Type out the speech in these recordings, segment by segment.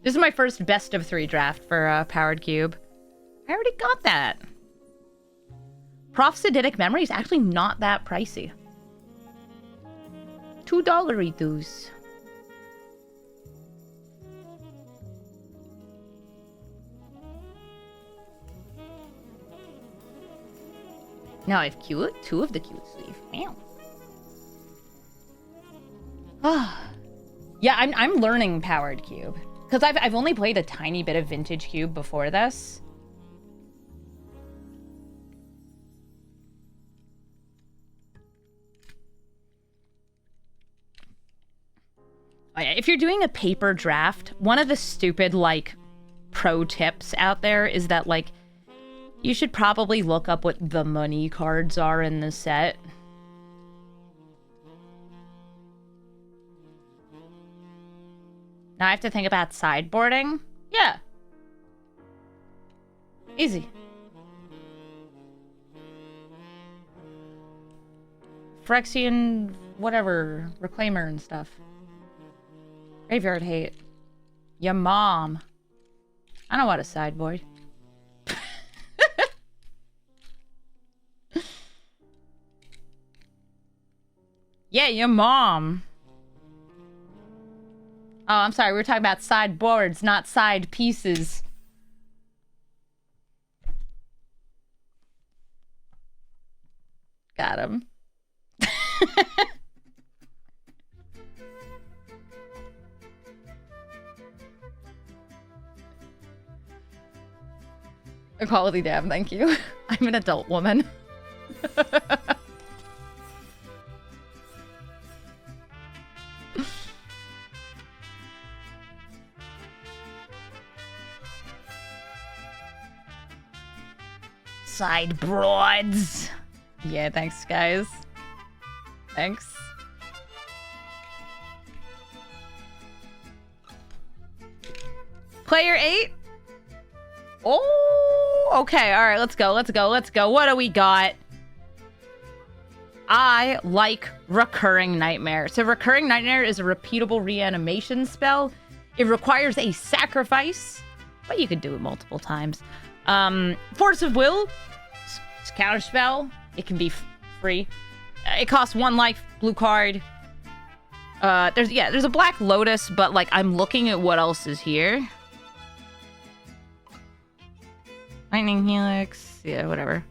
This is my first best of 3 draft for Powered Cube. I already got that. Prof's Eidetic Memory is actually not that pricey. $2 dues. Now I have two of the cute sleeve. Meow. Yeah, I'm learning Powered Cube. Because I've only played a tiny bit of Vintage Cube before this. Oh, yeah. If you're doing a paper draft, one of the stupid, like, pro tips out there is that, like, you should probably look up what the money cards are in the set. Now I have to think about sideboarding? Yeah. Easy. Phyrexian, whatever, Reclaimer and stuff. Graveyard Hate. Your mom. I don't want a sideboard. Yeah, your mom. Oh, I'm sorry. We were talking about sideboards, not side pieces. Got him. Equality dab, thank you. I'm an adult woman. Sideboards. Yeah, thanks, guys. Thanks. Player 8? Oh, okay. All right, let's go. Let's go. Let's go. What do we got? I like Recurring Nightmare. So Recurring Nightmare is a repeatable reanimation spell. It requires a sacrifice, but you could do it multiple times. Force of Will. It's a counter spell. It can be free. It costs 1 life, blue card. There's a Black Lotus, but like I'm looking at what else is here. Lightning Helix, yeah, whatever.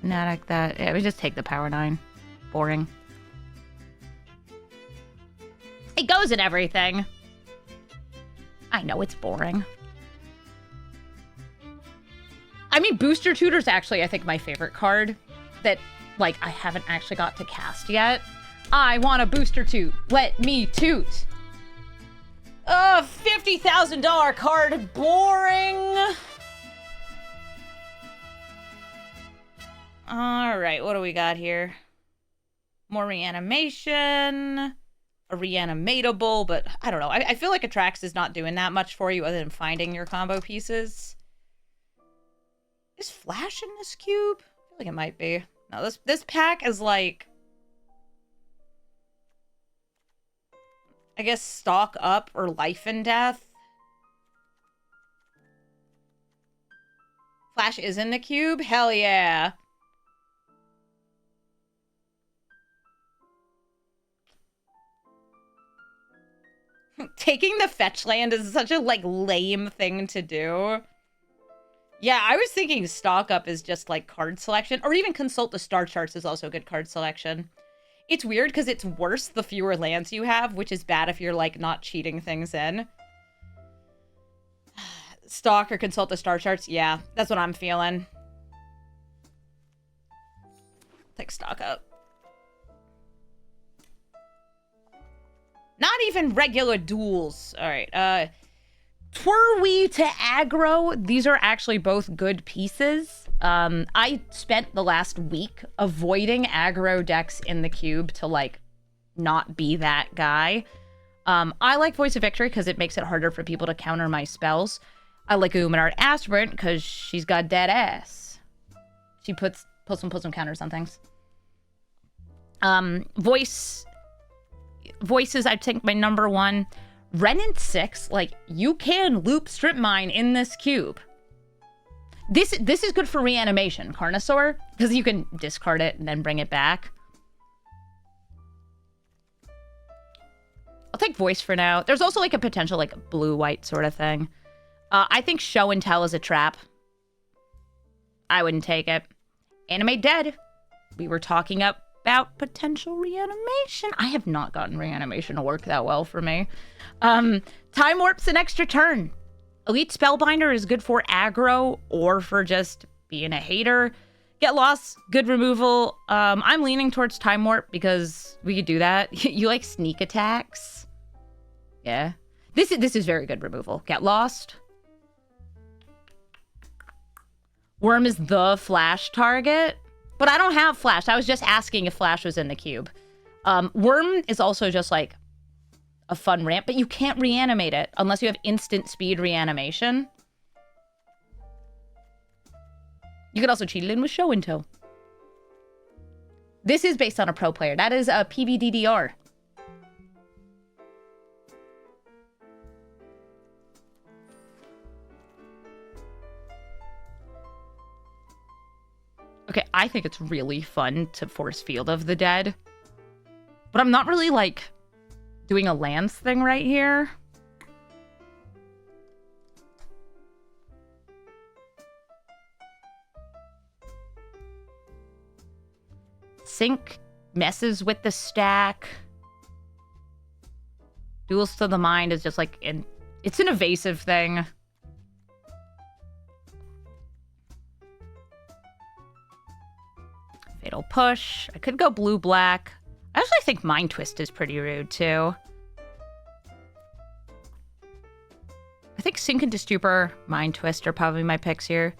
Fanatic, that. Yeah, we just take the Power 9. Boring. It goes in everything. I know it's boring. I mean, Booster Tutor's actually, I think, my favorite card that, like, I haven't actually got to cast yet. I want a Booster Toot. Let me toot. $50,000 card. Boring. All right, what do we got here? More reanimation. A reanimatable, but I don't know. I feel like Atrax is not doing that much for you other than finding your combo pieces. Is Flash in this cube? I feel like it might be. No, this pack is like, I guess, Stock Up or Life and Death. Flash is in the cube? Hell yeah. Taking the fetch land is such a, like, lame thing to do. Yeah, I was thinking Stock Up is just, like, card selection. Or even Consult the Star Charts is also good card selection. It's weird because it's worse the fewer lands you have, which is bad if you're, like, not cheating things in. Stock or Consult the Star Charts? Yeah, that's what I'm feeling. Take Stock Up. Not even regular duels. All right. Were we to aggro? These are actually both good pieces. I spent the last week avoiding aggro decks in the cube to, like, not be that guy. I like Voice of Victory because it makes it harder for people to counter my spells. I like Illuminati Aspirant because she's got dead ass. She puts some counters on things. Voices, I think, my number one. Renant 6, like, you can loop Strip Mine in this cube. This is good for reanimation, Carnosaur, because you can discard it and then bring it back. I'll take voice for now. There's also like a potential like blue-white sort of thing. I think show and tell is a trap. I wouldn't take it. Animate dead. We were talking about potential reanimation. I have not gotten reanimation to work that well for me. Time warp's an extra turn. Elite Spellbinder is good for aggro or for just being a hater. Get lost, good removal. I'm leaning towards Time Warp because we could do that. You like sneak attacks? Yeah. This is very good removal. Get lost. Worm is the flash target, but I don't have flash. I was just asking if flash was in the cube. Worm is also just like a fun ramp, but you can't reanimate it unless you have instant speed reanimation. You could also cheat it in with show and tell. This is based on a pro player. That is a PBDDR. Okay, I think it's really fun to force Field of the Dead. But I'm not really, like, doing a lands thing right here. Sync messes with the stack. Duels to the Mind is just, like, it's an evasive thing. Fatal Push. I could go blue-black. I actually think Mind Twist is pretty rude, too. I think Sink into Stupor, Mind Twist are probably my picks here.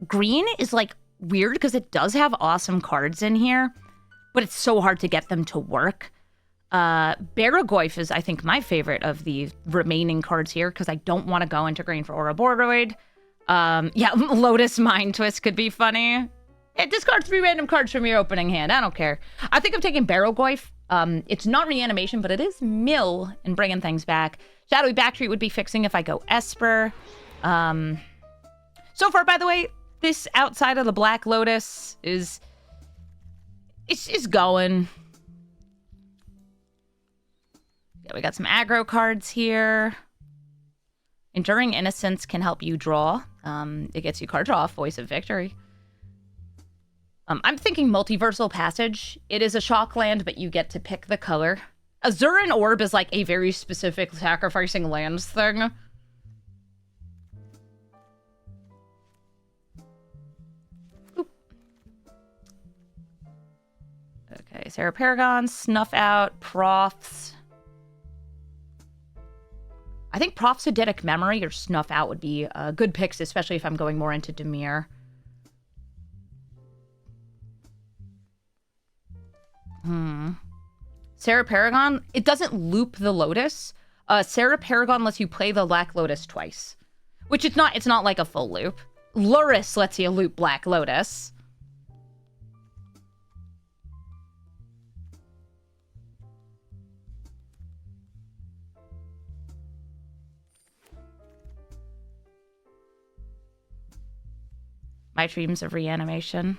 Green is, like, weird because it does have awesome cards in here, but it's so hard to get them to work. Baragoyf is, I think, my favorite of the remaining cards here because I don't want to go into green for Ouroboros. Yeah, Lotus Mind Twist could be funny. Yeah, discard 3 random cards from your opening hand. I don't care. I think I'm taking Baragoyf. It's not reanimation, but it is mill and bringing things back. Shadowy Backtreat would be fixing if I go Esper. So far, by the way, this outside of the Black Lotus is going. Yeah, we got some aggro cards here. Enduring Innocence can help you draw. It gets you card draw, Voice of Victory. I'm thinking Multiversal Passage. It is a shock land, but you get to pick the color. Azuran Orb is like a very specific sacrificing lands thing. Oop. Okay, Sarah Paragon, Snuff Out, Profs. I think Prophetic Memory or Snuff Out would be good picks, especially if I'm going more into Dimir. Sarah Paragon, it doesn't loop the Lotus. Sarah Paragon lets you play the Black Lotus twice, which it's not like a full loop. Luris lets you loop Black Lotus. My Dreams of Reanimation.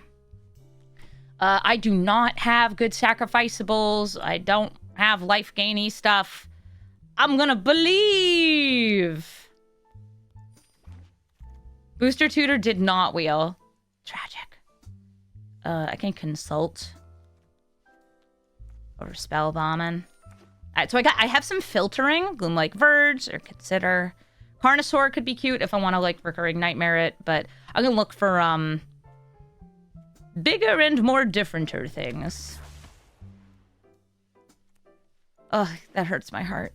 I do not have good sacrificeables. I don't have life-gainy stuff. I'm gonna believe. Booster Tutor did not wheel. Tragic. I can consult. Or spell bombing. Alright, so I have some filtering. Gloomlike Verge or Consider. Carnosaur could be cute if I want to like Recurring Nightmare it, but I'm gonna look for bigger and more differenter things. Ugh, that hurts my heart.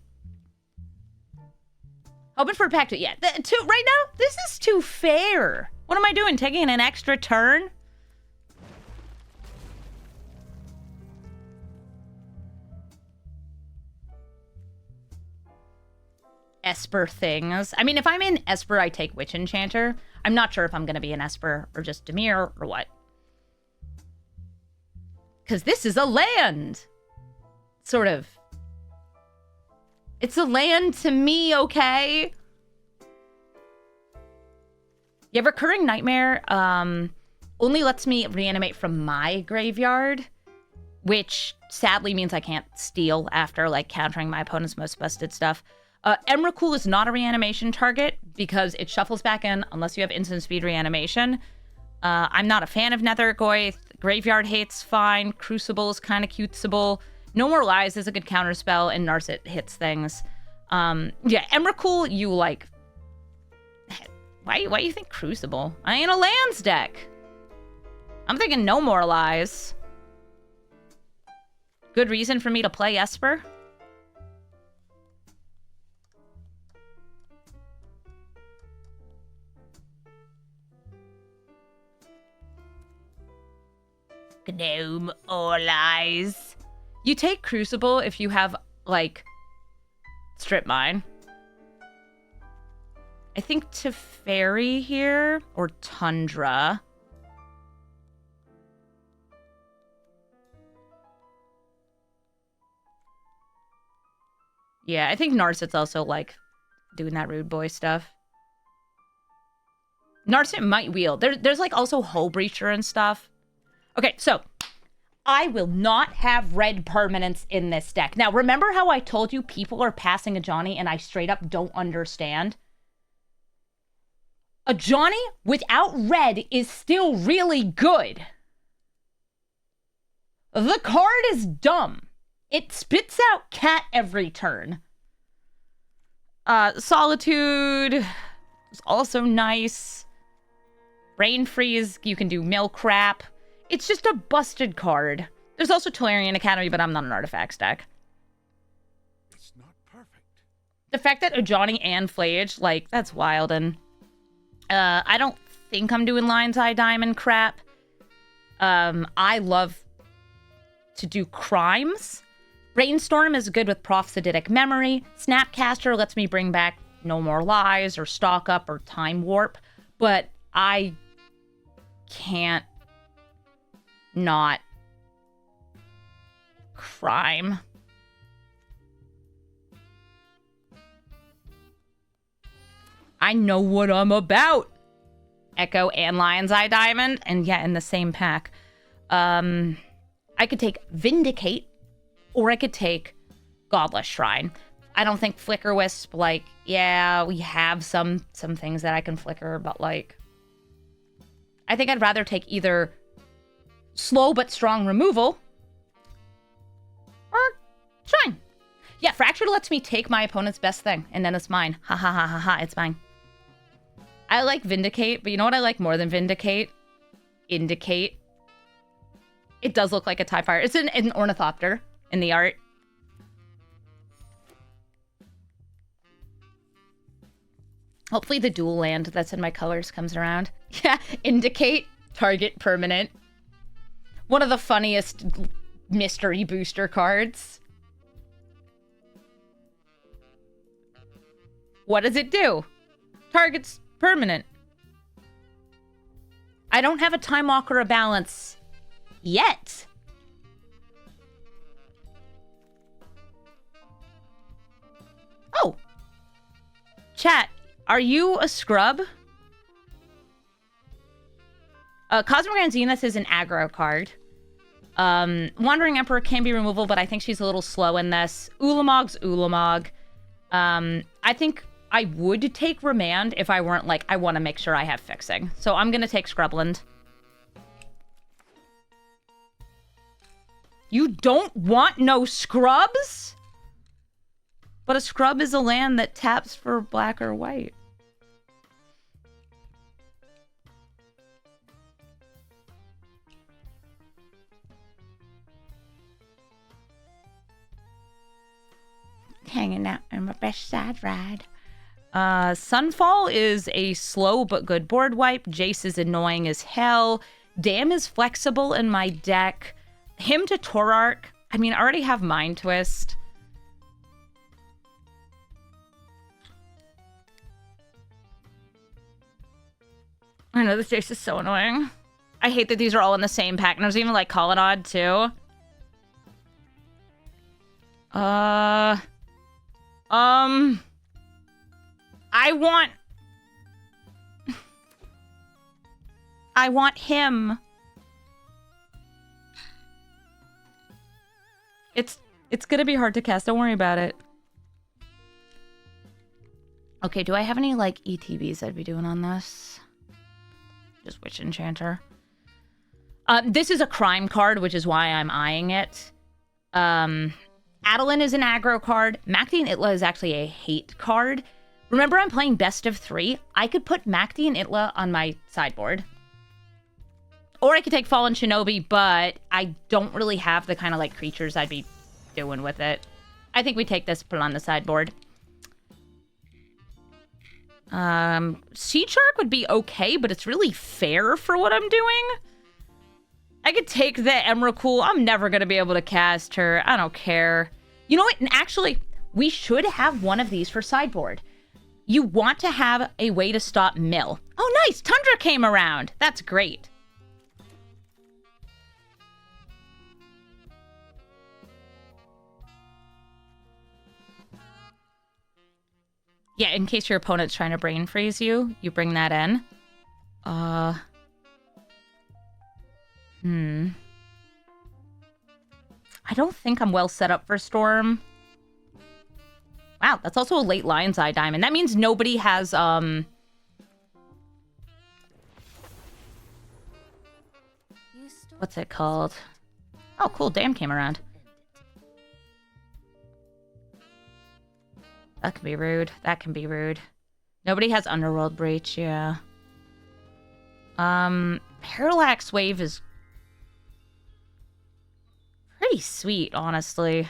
Hoping for a pack to right now, this is too fair. What am I doing? Taking an extra turn? Esper things. I mean, if I'm in Esper, I take Witch Enchanter. I'm not sure if I'm going to be an Esper or just Dimir or what. Because this is a land. Sort of. It's a land to me, okay? Yeah, Recurring Nightmare only lets me reanimate from my graveyard, which sadly means I can't steal after, like, countering my opponent's most busted stuff. Emrakul is not a reanimation target because it shuffles back in unless you have instant speed reanimation. I'm not a fan of Nethergoyth. Graveyard Hate's fine. Crucible is kind of cutesable. No More Lies is a good counterspell, and Narset hits things. Yeah, Emrakul, you, like... Why you think Crucible? I ain't a lands deck. I'm thinking No More Lies. Good reason for me to play Esper. No More Lies. You take Crucible if you have, like, Strip Mine. I think Teferi here, or Tundra. Yeah, I think Narset's also, like, doing that rude boy stuff. Narset might wheel. There's like, also Hull Breacher and stuff. Okay, so... I will not have red permanents in this deck. Now, remember how I told you people are passing a Johnny and I straight up don't understand? A Johnny without red is still really good. The card is dumb. It spits out cat every turn. Solitude is also nice. Rain Freeze, you can do mill crap. It's just a busted card. There's also Tolarian Academy, but I'm not an artifacts deck. It's not perfect. The fact that a Johnny and Flage, like, that's wild. And I don't think I'm doing Lion's Eye Diamond crap. I love to do crimes. Brainstorm is good with Prophetic Memory. Snapcaster lets me bring back No More Lies or Stock Up or Time Warp. But I can't not crime. I know what I'm about. Echo and Lion's Eye Diamond, and yeah, in the same pack. I could take Vindicate, or I could take Godless Shrine. I don't think Flicker Wisp, like, yeah, we have some things that I can flicker, but like, I think I'd rather take either slow but strong removal, or Shrine. Yeah, Fractured lets me take my opponent's best thing, and then it's mine. Ha ha ha ha ha, it's mine. I like Vindicate, but you know what I like more than Vindicate? Indicate. It does look like a TIE Fighter. It's an Ornithopter in the art. Hopefully the dual land that's in my colors comes around. Yeah, Indicate, target permanent. One of the funniest mystery booster cards. What does it do? Target's permanent. I don't have a Time Walker or Balance yet. Oh. Chat, are you a scrub? Cosmic Grand Zenith is an aggro card. Wandering Emperor can be removal, but I think she's a little slow in this. Ulamog's Ulamog. I think I would take Remand if I weren't like, I want to make sure I have fixing. So I'm going to take Scrubland. You don't want no scrubs? But a scrub is a land that taps for black or white. Hanging out on my best side ride. Sunfall is a slow but good board wipe. Jace is annoying as hell. Dam is flexible in my deck. Hymn to Torarch. I mean, I already have Mind Twist. I know this Jace is so annoying. I hate that these are all in the same pack. And there's even like Colonnade too. I want him. It's gonna be hard to cast. Don't worry about it. Okay, do I have any, like, ETBs I'd be doing on this? Just Witch Enchanter. This is a crime card, which is why I'm eyeing it. Adeline is an aggro card. Makti and Itla is actually a hate card. Remember, I'm playing best of 3. I could put Makti and Itla on my sideboard. Or I could take Fallen Shinobi, but I don't really have the kind of, like, creatures I'd be doing with it. I think we take this, put it on the sideboard. Sea Shark would be okay, but it's really fair for what I'm doing. I could take the Emrakul. I'm never going to be able to cast her. I don't care. You know what? And actually, we should have one of these for sideboard. You want to have a way to stop Mill. Oh, nice. Tundra came around. That's great. Yeah, in case your opponent's trying to brain freeze you, you bring that in. I don't think I'm well set up for Storm. Wow, that's also a late Lion's Eye Diamond. That means nobody has, what's it called? Oh, cool, Dam came around. That can be rude. That can be rude. Nobody has Underworld Breach, yeah. Parallax Wave is pretty sweet, honestly.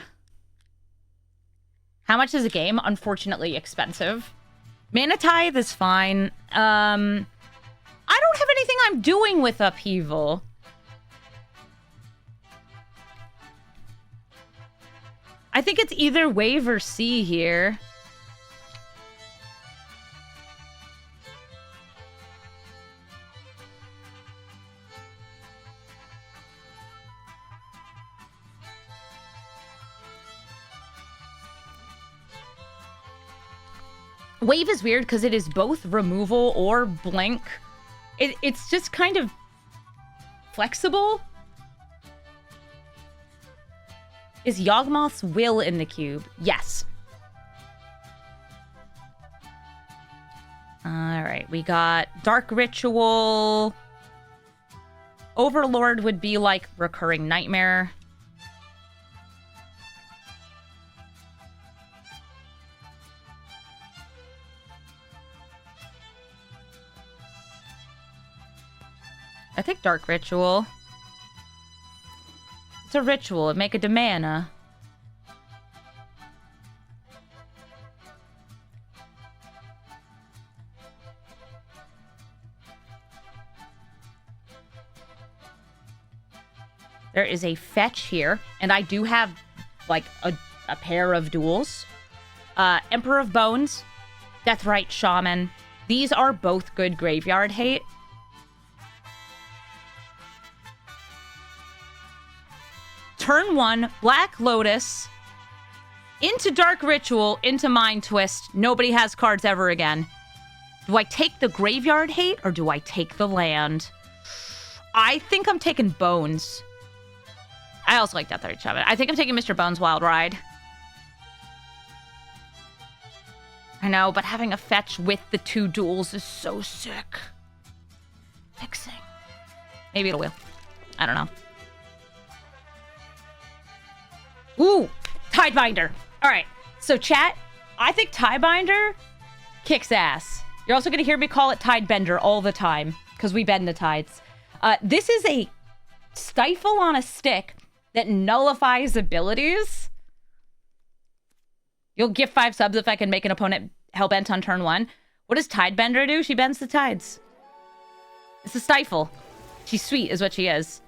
How much is a game? Unfortunately expensive. Mana Tithe is fine. I don't have anything I'm doing with Upheaval. I think it's either Wave or Sea here. Wave is weird because it is both removal or blink. It's just kind of flexible. Is Yawgmoth's Will in the cube? Yes. Alright, we got Dark Ritual. Overlord would be like Recurring Nightmare. I think Dark Ritual. It's a ritual. It'd make a mana. There is a fetch here, and I do have, like, a pair of duels. Emperor of Bones, Deathrite Shaman. These are both good graveyard hate. Turn 1, Black Lotus, into Dark Ritual, into Mind Twist. Nobody has cards ever again. Do I take the graveyard hate, or do I take the land? I think I'm taking Bones. I also like Deathrite Shaman. I think I'm taking Mr. Bones' Wild Ride. I know, but having a fetch with the 2 duels is so sick. Fixing. Maybe it'll will. I don't know. Ooh, Tidebinder. All right, so chat, I think Tidebinder kicks ass. You're also going to hear me call it Tidebender all the time, because we bend the tides. This is a stifle on a stick that nullifies abilities. You'll give 5 subs if I can make an opponent hellbent on turn 1. What does Tidebender do? She bends the tides. It's a stifle. She's sweet, is what she is.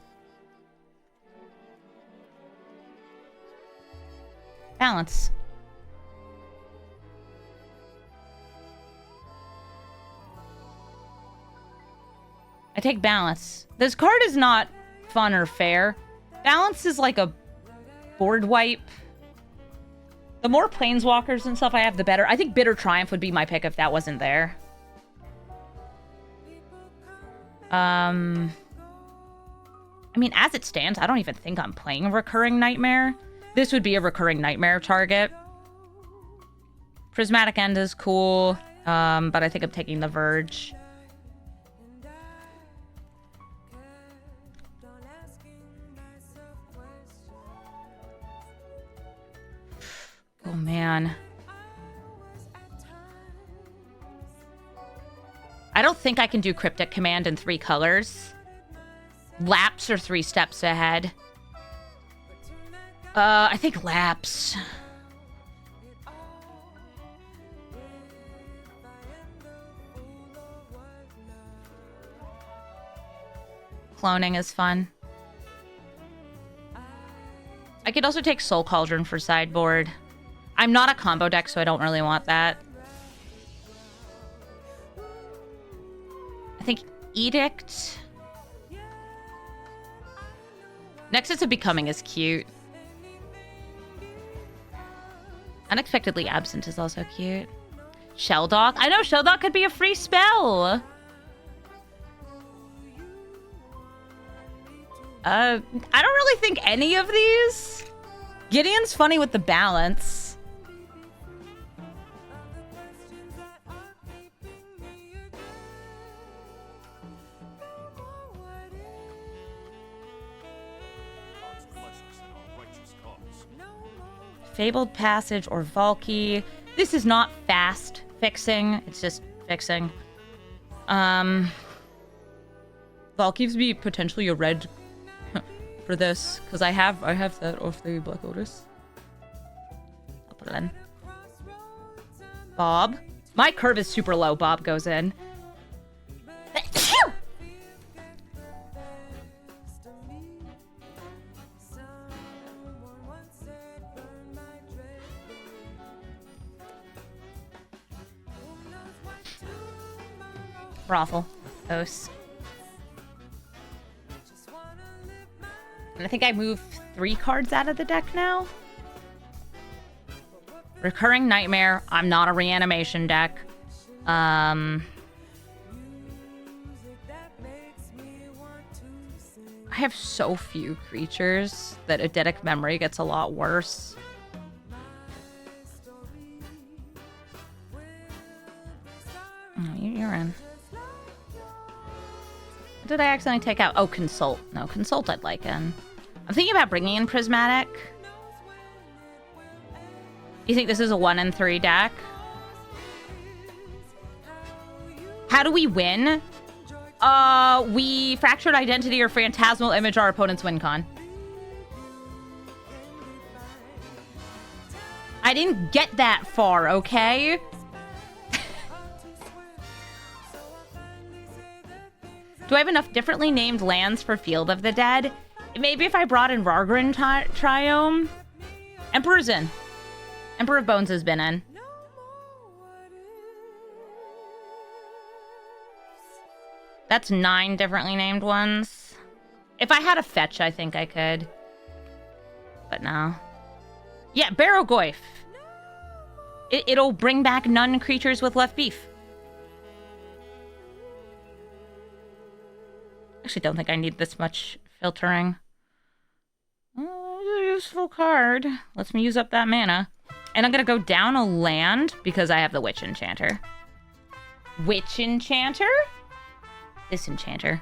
Balance. I take balance. This card is not fun or fair. Balance is like a board wipe. The more planeswalkers and stuff I have, the better. I think Bitter Triumph would be my pick if that wasn't there. I mean, as it stands, I don't even think I'm playing Recurring Nightmare. This would be a Recurring Nightmare target. Prismatic End is cool, but I think I'm taking the Verge. Oh, man. I don't think I can do Cryptic Command in 3 colors. Lapse are 3 steps ahead. I think Lapse. Cloning is fun. I could also take Soul Cauldron for sideboard. I'm not a combo deck, so I don't really want that. I think Edict. Nexus of Becoming is cute. Unexpectedly Absent is also cute. Shelldog. I know Shelldog could be a free spell. I don't really think any of these. Gideon's funny with the balance. Fabled Passage or Valky. This is not fast fixing. It's just fixing. Valky gives me potentially a red for this, because I have that off the Black Lotus. I'll put it in. Bob. My curve is super low. Bob goes in. Brothel. Os. And I think I move 3 cards out of the deck now. Recurring Nightmare. I'm not a reanimation deck. I have so few creatures that Eidetic Memory gets a lot worse. Oh, you're in. What did I accidentally take out? Oh, Consult. No, Consult I'd like in. I'm thinking about bringing in Prismatic. You think this is a 1 and 3 deck? How do we win? We Fractured Identity or Phantasmal Image our opponent's win con. I didn't get that far, okay? Do I have enough differently named lands for Field of the Dead? Maybe if I brought in Rargrin Triome. Emperor's in. Emperor of Bones has been in. That's 9 differently named ones. If I had a fetch, I think I could. But no. Yeah, Barrow-Goyf. It'll bring back none creatures with left beef. Actually, don't think I need this much filtering. Oh, it's a useful card. Lets me use up that mana. And I'm gonna go down a land because I have the Witch Enchanter. Witch Enchanter? This Enchanter.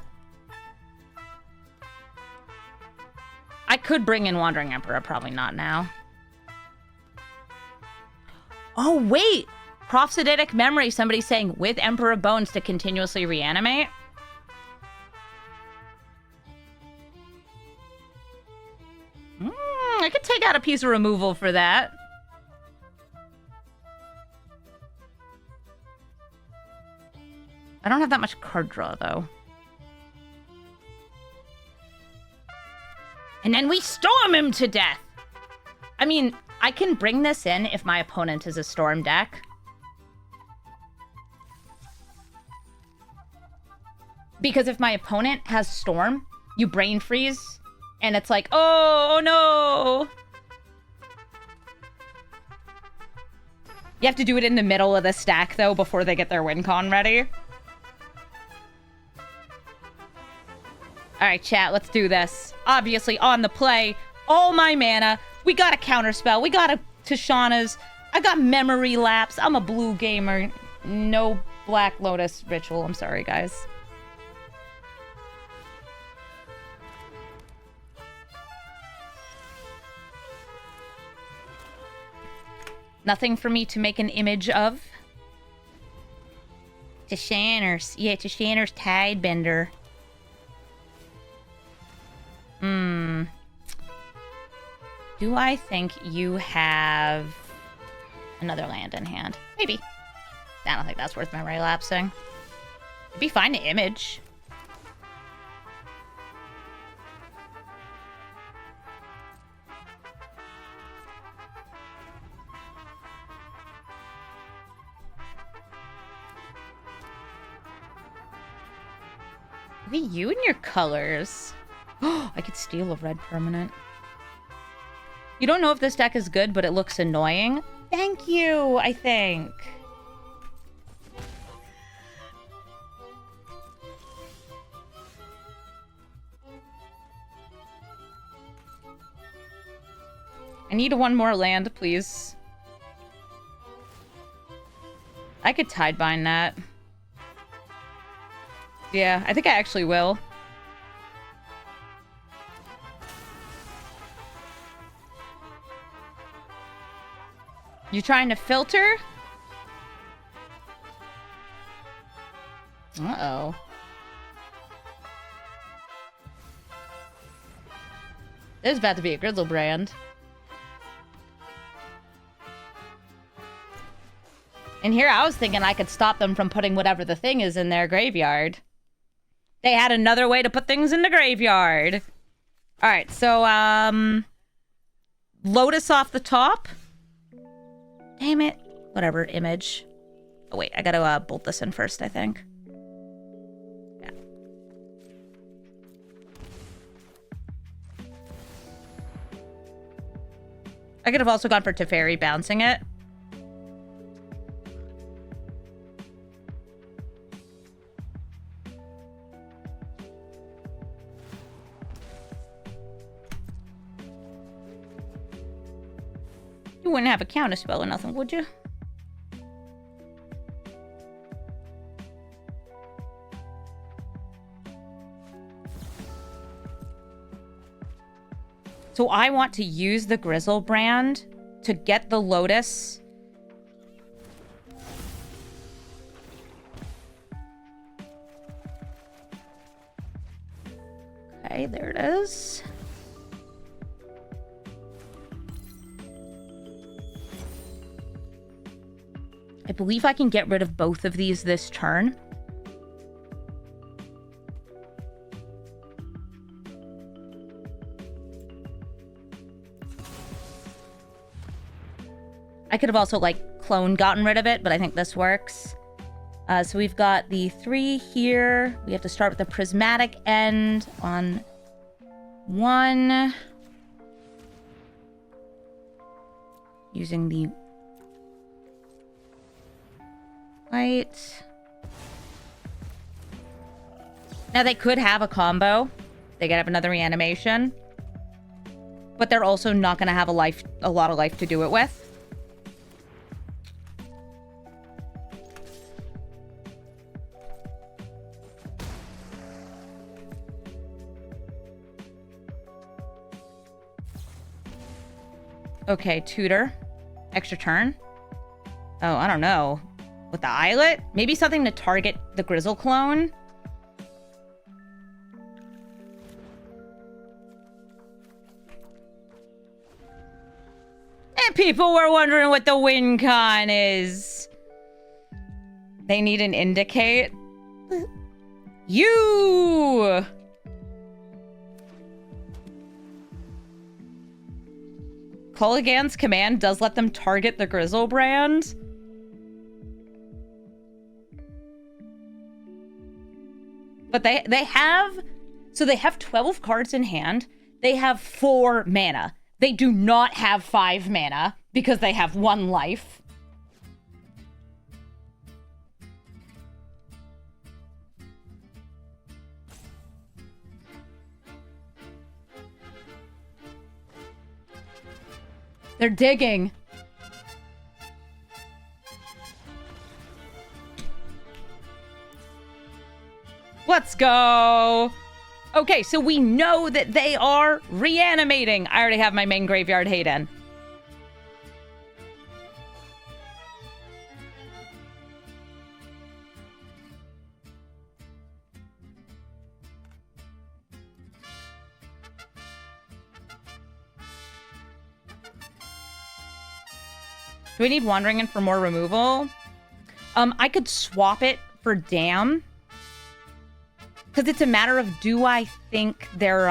I could bring in Wandering Emperor, probably not now. Oh, wait! Prophetic Memory, somebody saying, with Emperor of Bones to continuously reanimate. I could take out a piece of removal for that. I don't have that much card draw, though. And then we storm him to death! I mean, I can bring this in if my opponent is a storm deck. Because if my opponent has storm, you brain freeze, and it's like, oh no! You have to do it in the middle of the stack, though, before they get their wincon ready. Alright, chat, let's do this. Obviously, on the play, all my mana. We got a counterspell. We got a Tishana's. I got memory lapse. I'm a blue gamer. No Black Lotus ritual. I'm sorry, guys. Nothing for me to make an image of. Tishaner's. Yeah, Tishaner's Tidebender. Do I think you have another land in hand? Maybe. I don't think that's worth memory lapsing. It'd be fine to image. Look at you and your colors. Oh, I could steal a red permanent. You don't know if this deck is good, but it looks annoying. Thank you, I think. I need one more land, please. I could Tidebind that. Yeah, I think I actually will. You trying to filter? Uh-oh. This is about to be a Grizzlebrand. And here I was thinking I could stop them from putting whatever the thing is in their graveyard. They had another way to put things in the graveyard. Alright, so, Lotus off the top. Damn it. Whatever, image. Oh, wait, I gotta bolt this in first, I think. Yeah. I could have also gone for Teferi bouncing it. You wouldn't have a counterspell or nothing, would you? So I want to use the Grizzlebrand to get the Lotus. Okay, there it is. I believe I can get rid of both of these this turn. I could have also, like, clone gotten rid of it, but I think this works. So we've got the 3 here. We have to start with the prismatic end on 1. Using the white. Now they could have a combo. They could have another reanimation. But they're also not going to have a lot of life to do it with. Okay, tutor. Extra turn. Oh, I don't know. With the eyelet? Maybe something to target the Grizzle clone? And people were wondering what the wincon is. They need an indicate. You! Kolaghan's command does let them target the Grizzlebrand. But they have... So they have 12 cards in hand. They have 4 mana. They do not have 5 mana because they have 1 life. They're digging. Let's go. Okay, so we know that they are reanimating. I already have my main graveyard Hayden. Do we need Wandering In for more removal? I could swap it for Dam. Because it's a matter of, do I think they're,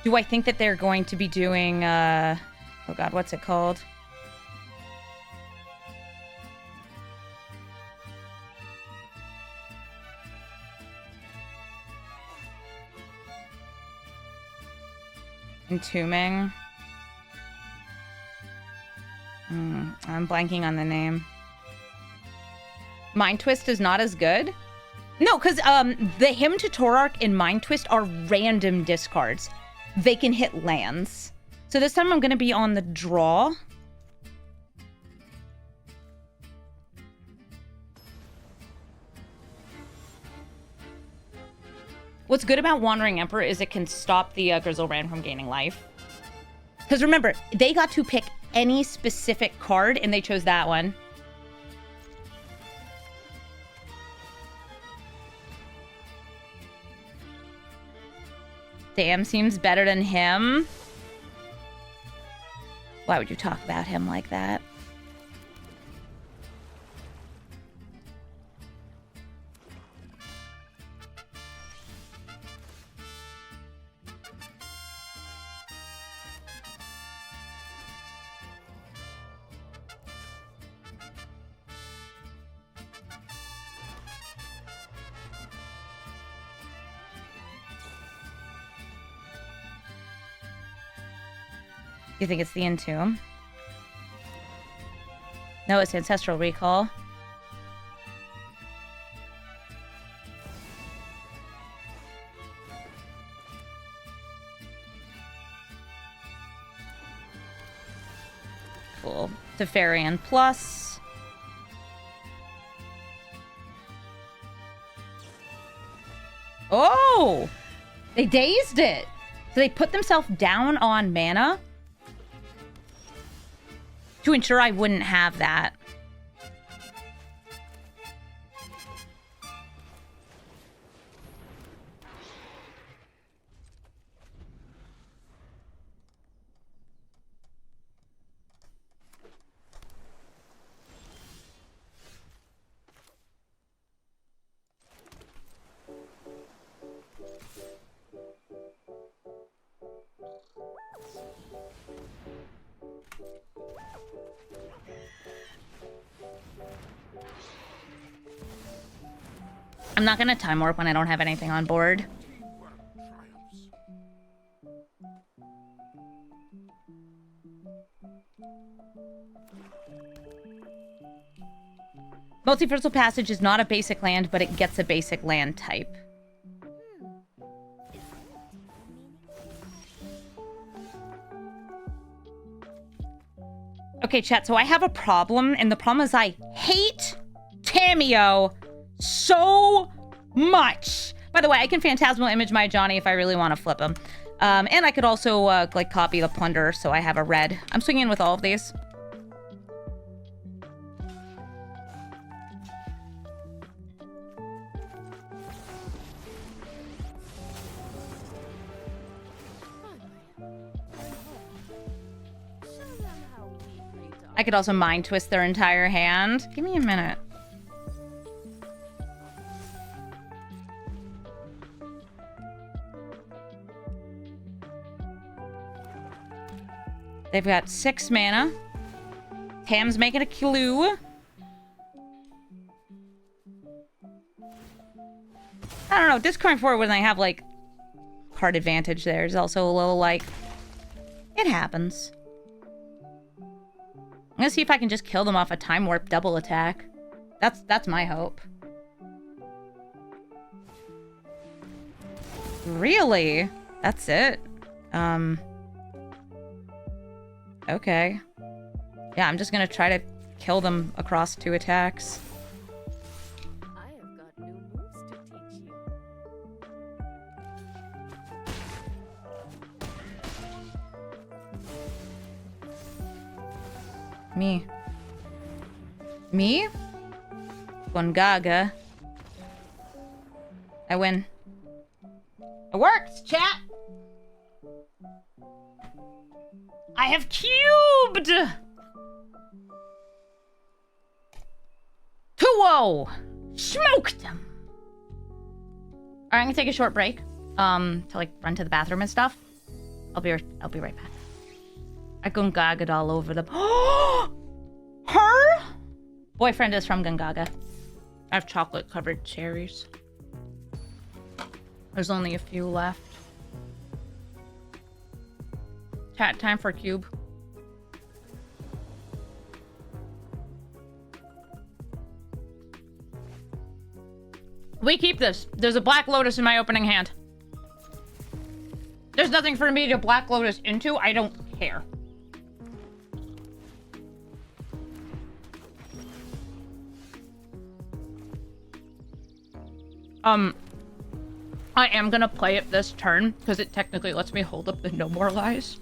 do I think that they're going to be doing, oh god, what's it called? Entombing. I'm blanking on the name. Mind Twist is not as good? No, because the Hymn to Torarch and Mind Twist are random discards. They can hit lands. So this time I'm going to be on the draw. What's good about Wandering Emperor is it can stop the Grizzlebrand from gaining life. Because remember, they got to pick any specific card, and they chose that one. Dam seems better than him. Why would you talk about him like that? You think it's the Entomb? No, it's Ancestral Recall. Cool. Teferian Plus. Oh! They dazed it! So they put themselves down on mana to ensure I wouldn't have that. I'm not gonna time warp when I don't have anything on board. Multiversal Passage is not a basic land, but it gets a basic land type. Okay, chat, so I have a problem, and the problem is I hate Tamiyo so much. By the way, I can Phantasmal Image my Johnny if I really want to flip him. And I could also, like, copy the Plunderer, so I have a red. I'm swinging with all of these. I could also Mind Twist their entire hand. Give me a minute. They've got 6 mana. Tam's making a clue. I don't know. Discarding forward when they have, like, card advantage there is also a little, like... It happens. I'm gonna see if I can just kill them off a Time Warp double attack. That's my hope. Really? That's it? Okay. Yeah, I'm just gonna try to kill them across 2 attacks. I have got new moves to teach you. Me. Me? Gongaga. I win. It worked, chat! I have cubed! 2-0! Smoked him! Alright, I'm gonna take a short break. To like run to the bathroom and stuff. I'll be right back. I Gungaga'd all over the Her? Boyfriend is from Gungaga. I have chocolate covered cherries. There's only a few left. Chat time for cube. We keep this. There's a Black Lotus in my opening hand. There's nothing for me to Black Lotus into. I don't care. I am gonna play it this turn, because it technically lets me hold up the No More Lies.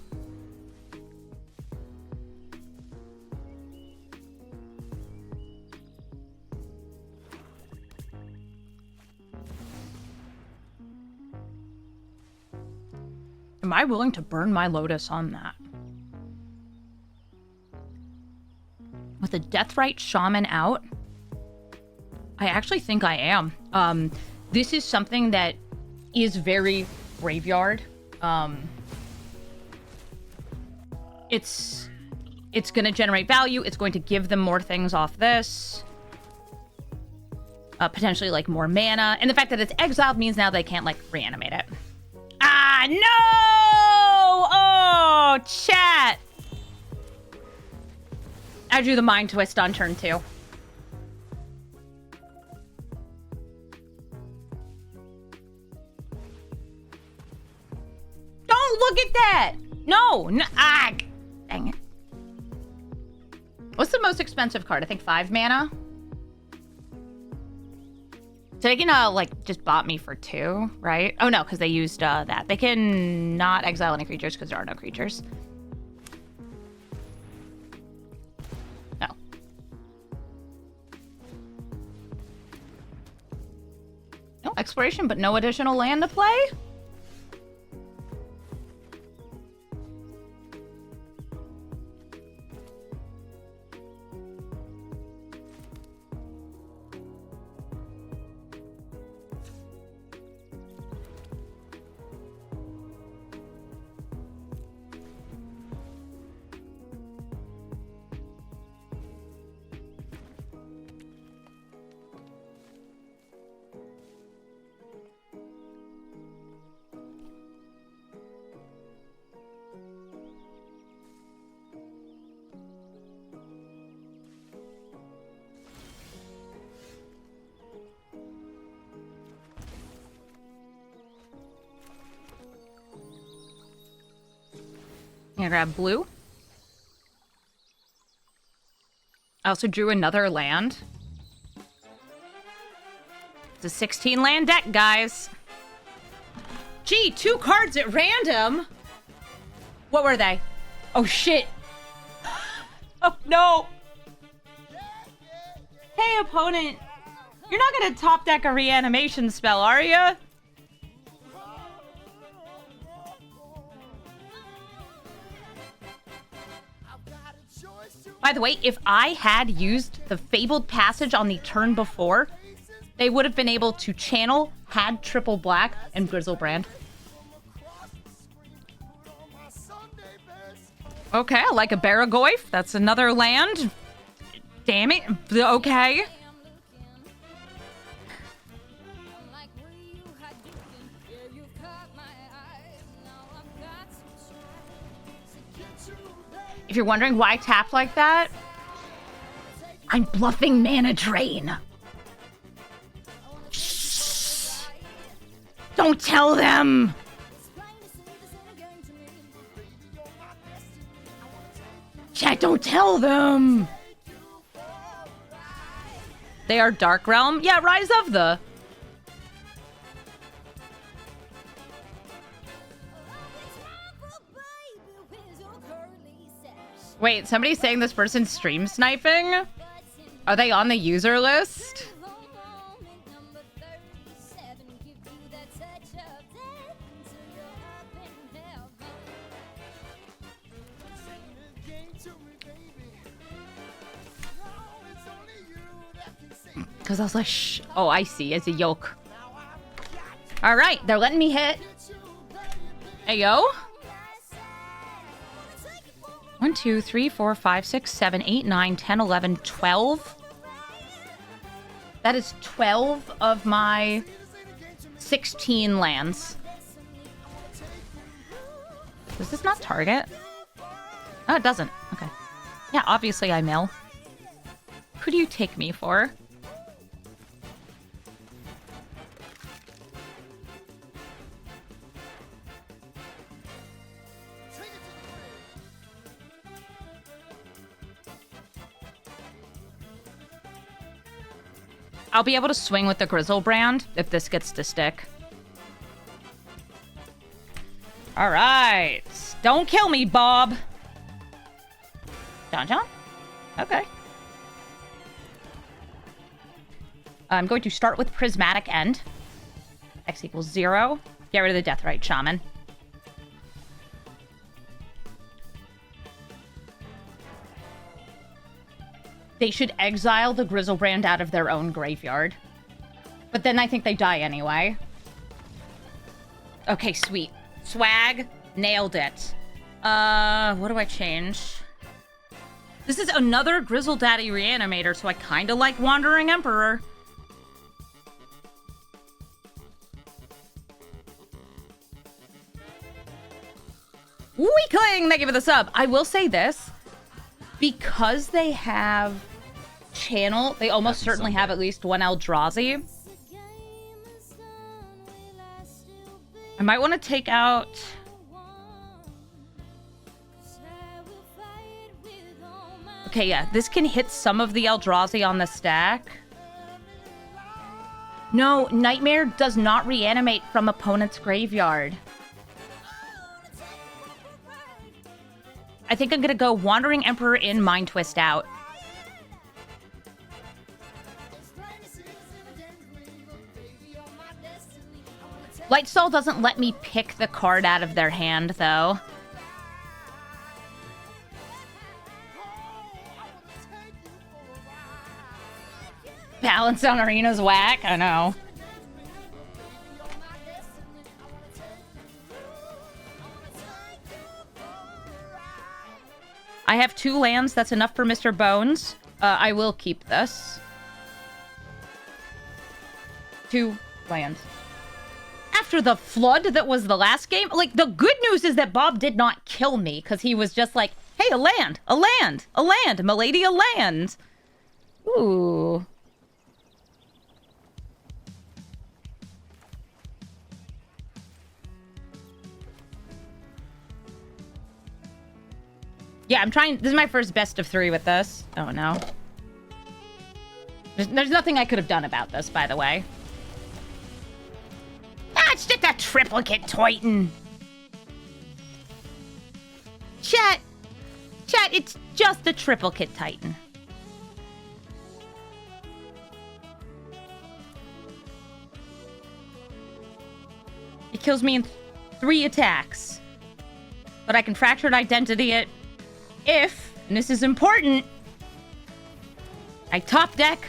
Am I willing to burn my Lotus on that? With a Deathrite Shaman out? I actually think I am. This is something that is very graveyard. It's gonna generate value. It's going to give them more things off this. Potentially like more mana. And the fact that it's exiled means now they can't like reanimate it. Ah, no! Oh, chat! I drew the Mind Twist on turn 2. Don't look at that! No! Dang it. What's the most expensive card? I think 5 mana? So they can, like, just bot me for 2, right? Oh, no, because they used, that. They can not exile any creatures because there are no creatures. No. No exploration, but no additional land to play? I'm gonna grab blue. I also drew another land. It's a 16 land deck, guys. Gee, 2 cards at random. What were they? Oh, shit. Oh, no. Hey, opponent. You're not gonna top deck a reanimation spell, are you? By the way, if I had used the Fabled Passage on the turn before, they would have been able to channel, had triple black, and Grizzlebrand. Okay, I like a Baragoyf. That's another land. Damn it. Okay. If you're wondering why I tapped like that, I'm bluffing Mana Drain. Shh. Don't tell them. Chat, don't tell them! They are Dark Realm? Yeah, Rise of the... Wait, somebody's saying this person's stream sniping? Are they on the user list? Because I was like, shh. Oh, I see. It's a yoke. All right. They're letting me hit. Hey, yo. 1, 2, 3, 4, 5, 6, 7, 8, 9, 10, 11, 12. That is 12 of my 16 lands. Does this not target? Oh, it doesn't. Okay. Yeah, obviously I mill. Who do you take me for? I'll be able to swing with the Grizzlebrand if this gets to stick. All right. Don't kill me, Bob. John? Okay. I'm going to start with Prismatic End. X equals 0. Get rid of the Deathrite Shaman. They should exile the Grizzlebrand out of their own graveyard. But then I think they die anyway. Okay, sweet. Swag. Nailed it. What do I change? This is another Grizzle Daddy Reanimator, so I kind of like Wandering Emperor. Weakling! Thank you for the sub. I will say this. Because they have channel, they almost certainly have at least one Eldrazi. I might want to take out... Okay, yeah, this can hit some of the Eldrazi on the stack. No, Nightmare does not reanimate from opponent's graveyard. I think I'm gonna go Wandering Emperor in, Mind Twist out. Lightstall doesn't let me pick the card out of their hand, though. Balance on Arena's whack, I know. I have 2 lands. That's enough for Mr. Bones. I will keep this. 2 lands. After the flood that was the last game, like, the good news is that Bob did not kill me, because he was just like, hey, a land, a land, a land, milady, a land. Ooh. Yeah, I'm trying... This is my first best of 3 with this. Oh, no. There's nothing I could have done about this, by the way. Ah, it's just a triplicate Titan. Chat, it's just a triplicate Titan. It kills me in 3 attacks. But I can Fractured Identity it if, and this is important, I top deck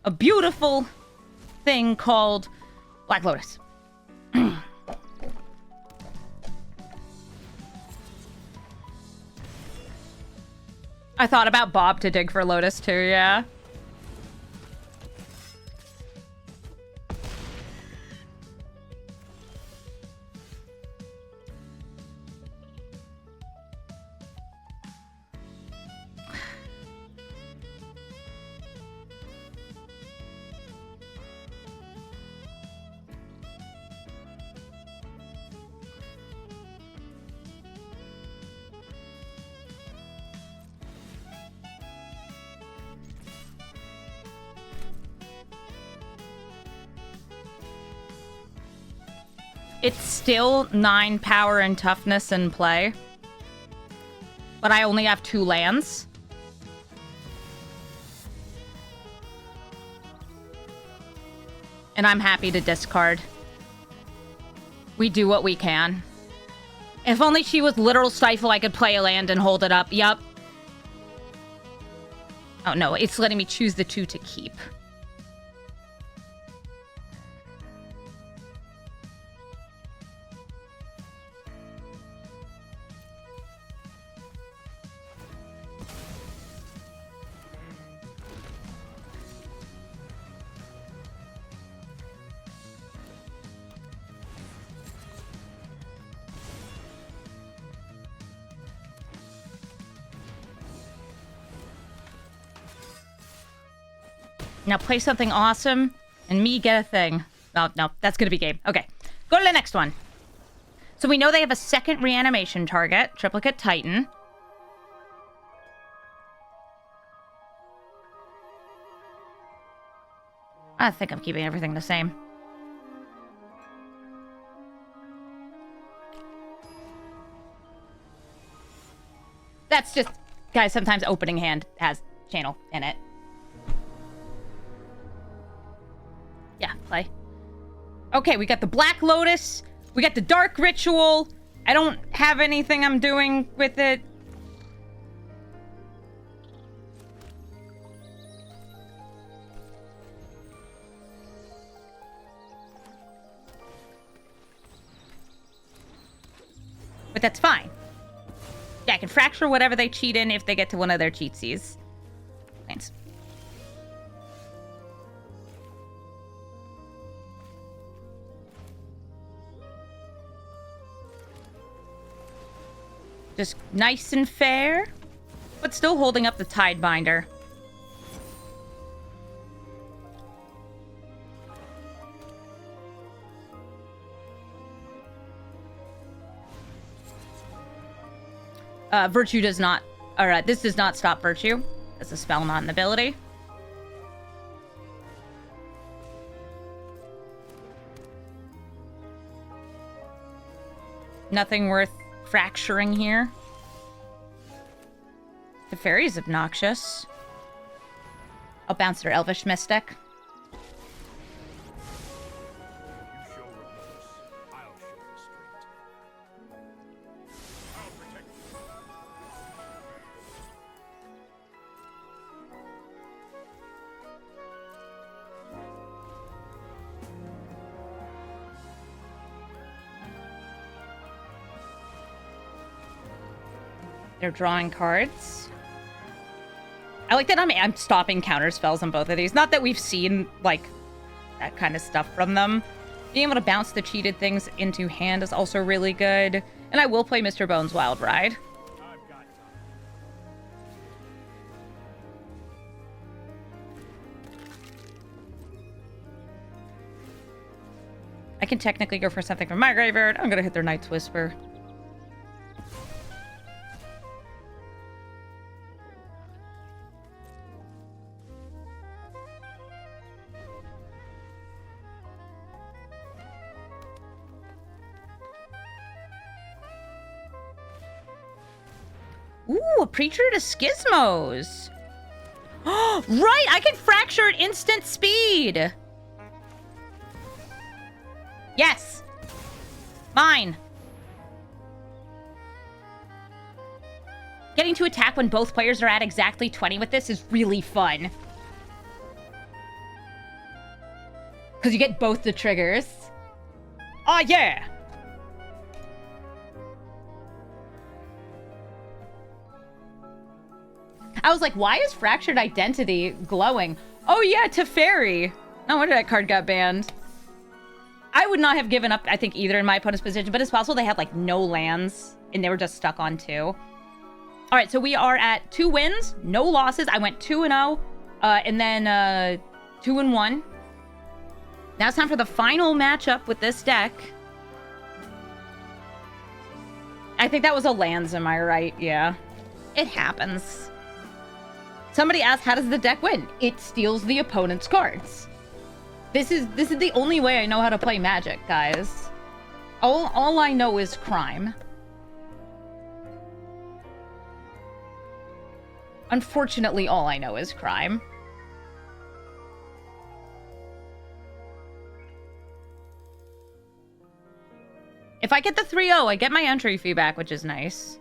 a beautiful thing called Black Lotus. I thought about Bob to dig for Lotus too, yeah. It's still 9 power and toughness in play. But I only have 2 lands. And I'm happy to discard. We do what we can. If only she was literal stifle, I could play a land and hold it up. Yup. Oh no, it's letting me choose the 2 to keep. Now play something awesome, and me get a thing. Oh, no, that's gonna be game. Okay, go to the next one. So we know they have a second reanimation target, Triplicate Titan. I think I'm keeping everything the same. That's just, guys, sometimes opening hand has channel in it. Yeah, play. Okay, we got the Black Lotus. We got the Dark Ritual. I don't have anything I'm doing with it. But that's fine. Yeah, I can fracture whatever they cheat in if they get to one of their cheatsies. Thanks. Just nice and fair, but still holding up the Tidebinder. Virtue does not... Alright, this does not stop Virtue. It's a spell, not an ability. Nothing worth fracturing here. The fairy's obnoxious. I'll bounce their Elvish Mystic. You show remorse, I'll show restraint. I'll protect you. They're drawing cards. I like that I'm stopping counter spells on both of these. Not that we've seen, like, that kind of stuff from them. Being able to bounce the cheated things into hand is also really good. And I will play Mr. Bones Wild Ride. I've got time. I can technically go for something from my graveyard. I'm gonna hit their Night's Whisper. Ooh, a Preacher to Schismos. Right, I can fracture at instant speed. Yes. Mine. Getting to attack when both players are at exactly 20 with this is really fun. Because you get both the triggers. Oh, yeah. I was like, why is Fractured Identity glowing? Oh, yeah, Teferi. No wonder that card got banned. I would not have given up, I think, either in my opponent's position, but it's possible they had, like, no lands, and they were just stuck on 2. All right, so we are at 2 wins, no losses. I went 2-0, and then 2-1. Now it's time for the final matchup with this deck. I think that was a lands, am I right? Yeah. It happens. Somebody asked, how does the deck win? It steals the opponent's cards. This is the only way I know how to play Magic, guys. All I know is crime. Unfortunately, all I know is crime. If I get the 3-0, I get my entry fee back, which is nice.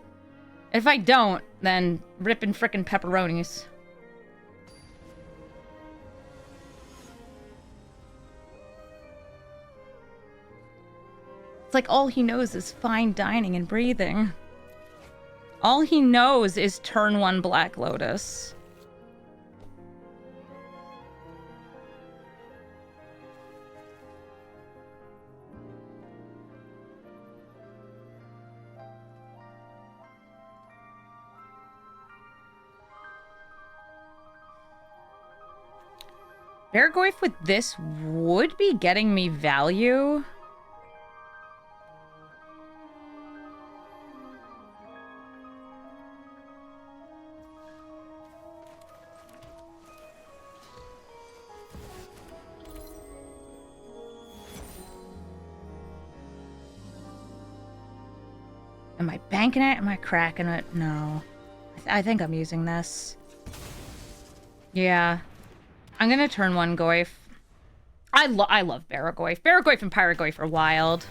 If I don't, then rippin' frickin' pepperonis. It's like all he knows is fine dining and breathing. All he knows is turn 1 Black Lotus. Bargoyf with this would be getting me value. Am I banking it? Am I cracking it? No. I think I'm using this. Yeah. I'm gonna turn 1 Goyf. I love Bargoyf. Bargoyf and Pyrogoyf are wild.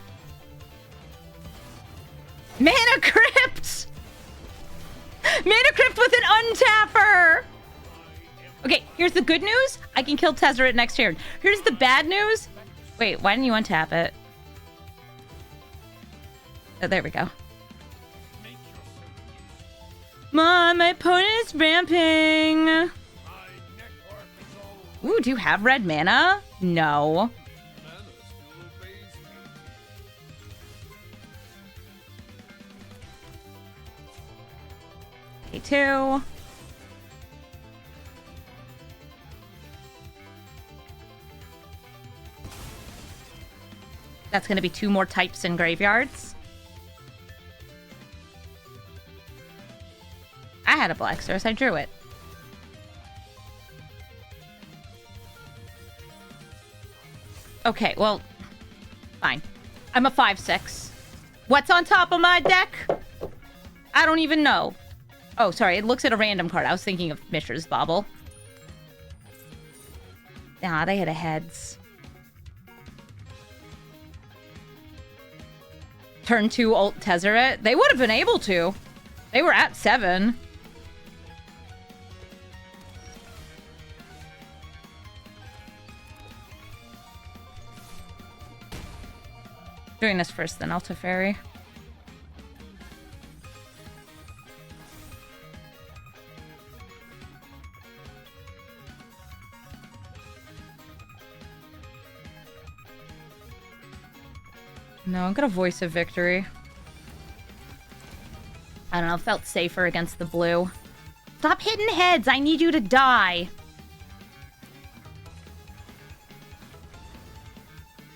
Mana Crypt! Mana Crypt with an untapper! Okay, here's the good news. I can kill Tezzeret next turn. Here's the bad news. Wait, why didn't you untap it? Oh, there we go. Mom, my opponent is ramping. Ooh, do you have red mana? No. K2. That's going to be 2 more types in graveyards. I had a Black Source. I drew it. Okay, well, fine. I'm a 5/6. What's on top of my deck? I don't even know. Oh, sorry. It looks at a random card. I was thinking of Mishra's Bauble. Nah, they hit a heads. Turn 2 ult Tezzeret. They would have been able to. They were at 7. Doing this first, then Alta Fairy. No, I'm gonna Voice of Victory. I don't know, felt safer against the blue. Stop hitting heads! I need you to die!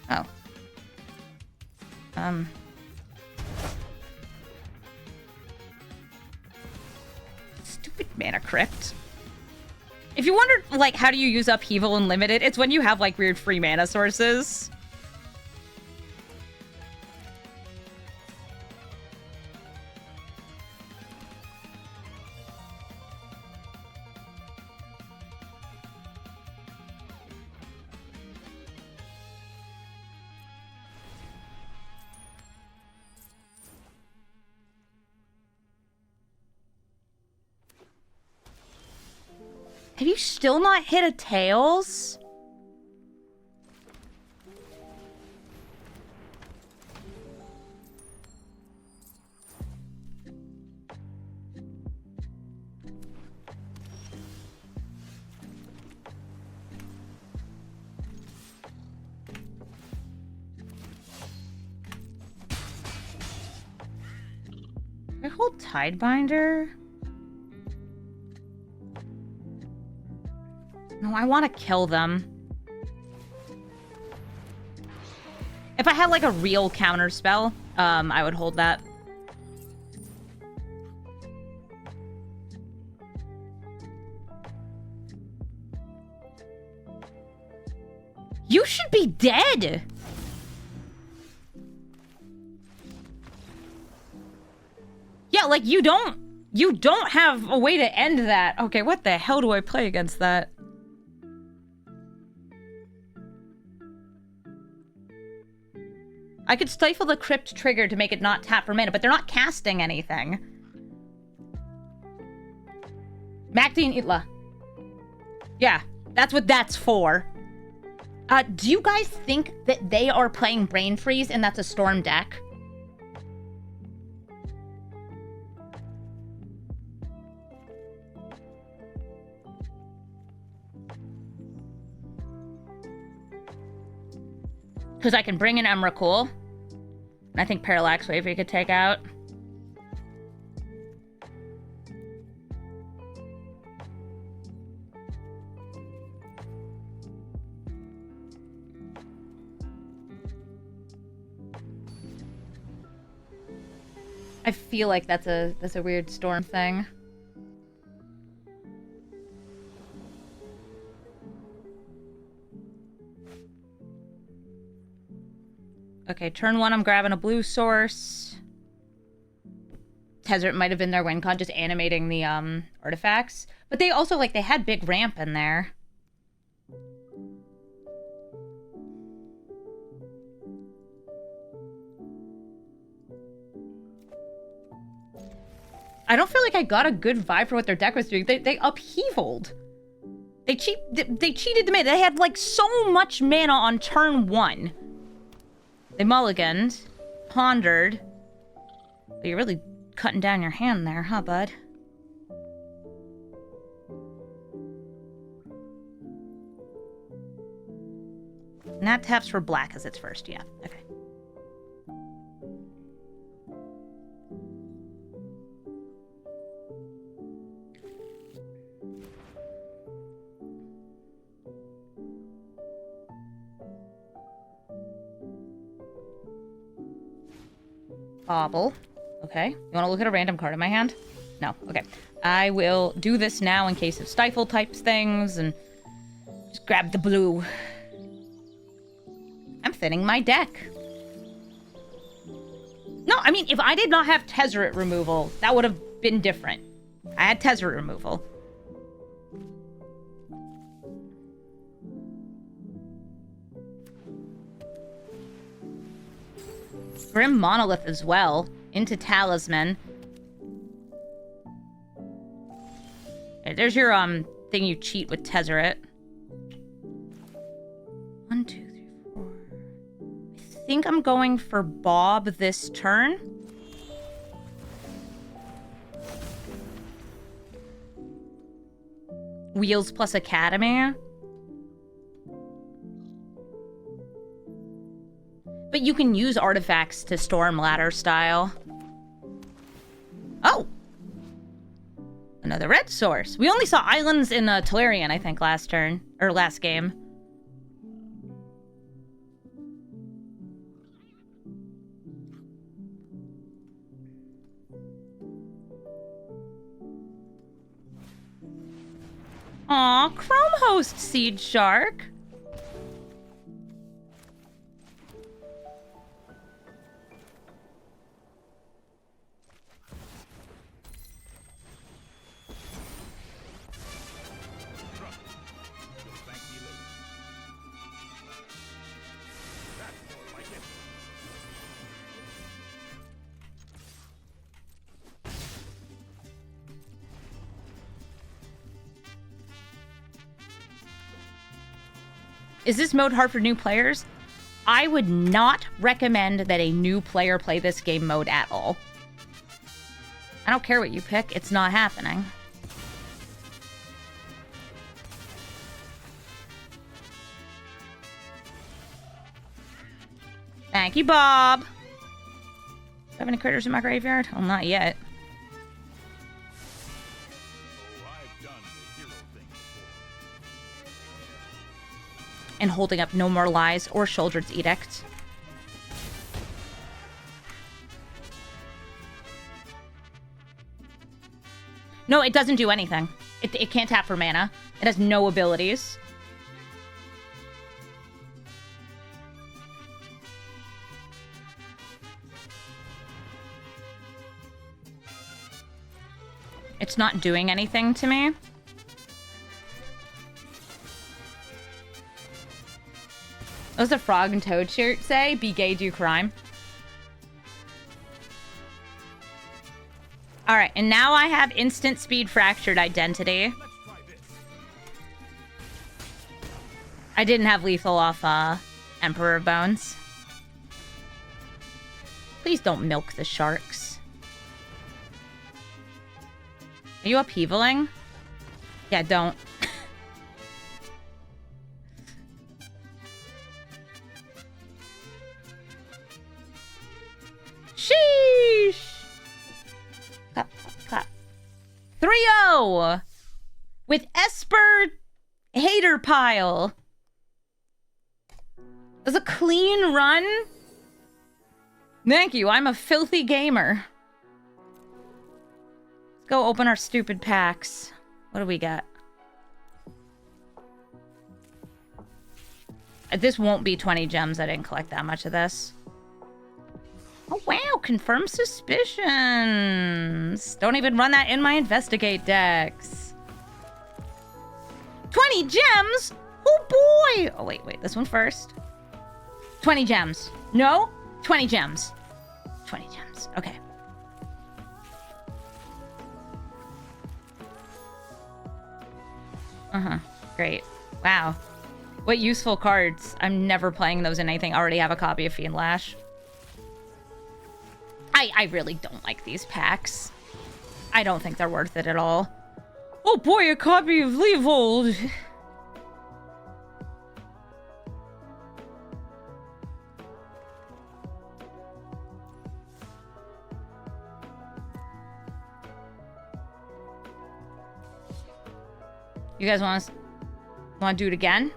Oh. Stupid Mana Crypt. If you wondered, like, how do you use Upheaval Unlimited, it's when you have, like, weird free mana sources. Have you still not hit a Tails? I hold Tidebinder? No, I want to kill them. If I had, like, a real counter spell, I would hold that. You should be dead! like you don't have a way to end that. Okay, what the hell do I play against that? I could stifle the crypt trigger to make it not tap for mana, but they're not casting anything. Magdi and Itla. Yeah, that's what that's for. Do you guys think that they are playing Brain Freeze and that's a Storm deck? Because I can bring in Emrakul. And I think Parallax Wave we could take out. I feel like that's a weird Storm thing. Okay, turn 1, I'm grabbing a blue source. Tezzeret might have been their win con, just animating the artifacts. But they also, like, they had big ramp in there. I don't feel like I got a good vibe for what their deck was doing. They upheavaled. They cheated the mana. They had, like, so much mana on turn 1. They mulliganed, pondered. But you're really cutting down your hand there, huh, bud? And that taps for black as its first, yeah. Okay. Bobble. Okay. You want to look at a random card in my hand? No. Okay. I will do this now in case of stifle types things and just grab the blue. I'm thinning my deck. No, I mean, if I did not have Tezzeret removal, that would have been different. I had Tezzeret removal. Grim Monolith as well. Into Talisman. Okay, there's your thing you cheat with Tezzeret. 1, 2, 3, 4. I think I'm going for Bob this turn. Wheels plus Academy. But you can use artifacts to storm ladder style. Oh! Another red source. We only saw islands in Tolarian, I think, last turn. Or last game. Aw, Chrome Host Seed Shark. Is this mode hard for new players? I would not recommend that a new player play this game mode at all. I don't care what you pick, it's not happening. Thank you, Bob. Do I have any critters in my graveyard? Well, not yet. And holding up No More Lies or Shoulder's Edict. No, it doesn't do anything. It can't tap for mana. It has no abilities. It's not doing anything to me. What does the frog and toad shirt say? Be gay, do crime. Alright, and now I have instant speed fractured identity. Let's try this. I didn't have lethal off Emperor Bones. Please don't milk the sharks. Are you upheavaling? Yeah, don't. Sheesh! Clap, clap. 3-0! With Esper Hater Pile. It was a clean run. Thank you, I'm a filthy gamer. Let's go open our stupid packs. What do we got? This won't be 20 gems. I didn't collect that much of this. Oh, wow. Confirm suspicions. Don't even run that in my investigate decks. 20 gems? Oh, boy. Oh, wait. This one first. 20 gems. No? 20 gems. 20 gems. Okay. Uh-huh. Great. Wow. What useful cards. I'm never playing those in anything. I already have a copy of Fiend Lash. I really don't like these packs. I don't think they're worth it at all. Oh boy, a copy of Leovold. You guys want to do it again?